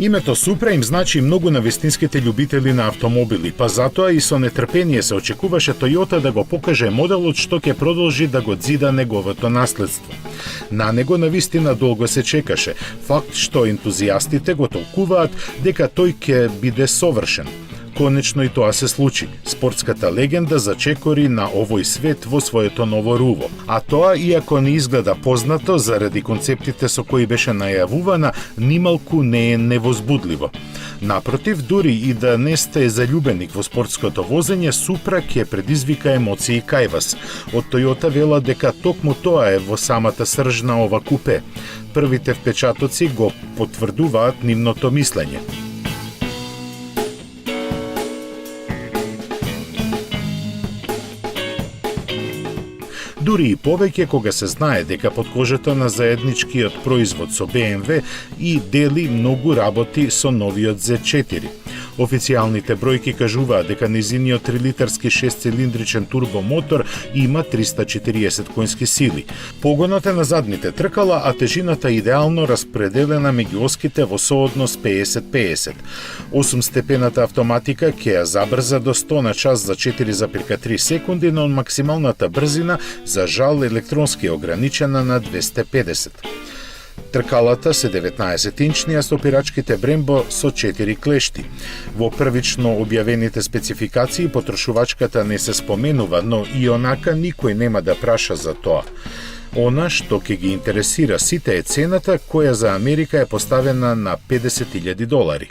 Името Supra им значи многу на вистинските љубители на автомобили, па затоа и со нетрпение се очекуваше Toyota да го покаже моделот што ќе продолжи да го дзида неговото наследство. На него навистина долго се чекаше, факт што ентузијастите го толкуваат дека тој ќе биде совршен. Конечно и тоа се случи. Спортската легенда зачекори на овој свет во своето ново руво. А тоа, иако не изгледа познато заради концептите со кои беше најавувана, нималку не е невозбудливо. Напротив, дури и да не сте заљубеник во спортското возење, Supra ќе предизвика емоции кај вас. Од Toyota вела дека токму тоа е во самата срж на ова купе. Првите впечатоци го потврдуваат нивното мислење. Дури и повеќе кога се знае дека под кожата на заедничкиот производ со BMW и дели многу работи со новиот Z4. Официјалните бројки кажуваат дека незиниот 3-литарски 6-цилиндричен турбомотор има 340 конски сили. Погонот е на задните тркала, а тежината идеално распределена меѓу оските во сооднос 50-50. 8-степената автоматика ќе ја забрза до 100 на час за 4,3 секунди, но максималната брзина за жал електронски е ограничена на 250. Тркалата се 19-инчни, а стопирачките Brembo со 4 клешти. Во првично објавените спецификации потрошувачката не се споменува, но и онака никој нема да праша за тоа. Она што ќе ги интересира сите е цената која за Америка е поставена на $50,000.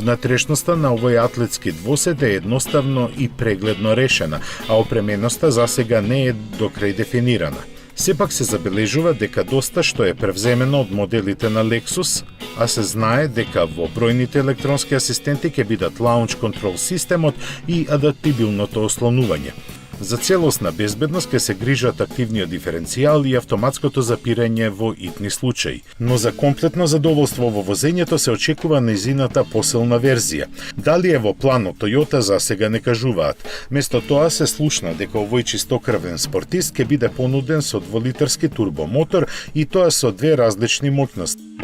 Внатрешноста на овој атлетски двосед е едноставно и прегледно решена, а опременоста засега не е до крај дефинирана. Сепак се забележува дека доста што е превземено од моделите на Lexus, а се знае дека во бројните електронски асистенти ќе бидат лаунч контрол системот и адаптибилното ослонување. За целосна безбедност ќе се грижат активниот диференцијал и автоматското запирање во итни случаи. Но за комплетно задоволство во возењето се очекува нејзината посилна верзија. Дали е во планот Toyota за сега не кажуваат. Место тоа се слушна дека овој чистокрвен спортист ќе биде понуден со 2-литарски турбомотор и тоа со две различни моќности.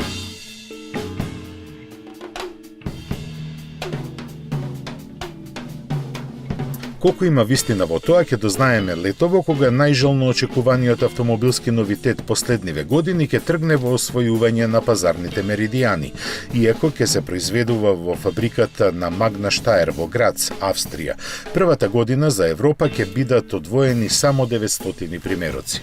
Колку има вистина во тоа, ќе дознаеме летово, кога најжално очекуваниот автомобилски новитет последниве години ќе тргне во освојување на пазарните меридијани, иако ќе се произведува во фабриката на Магна Штаер во Грац, Австрија. Првата година за Европа ќе бидат одвоени само 900 примероци.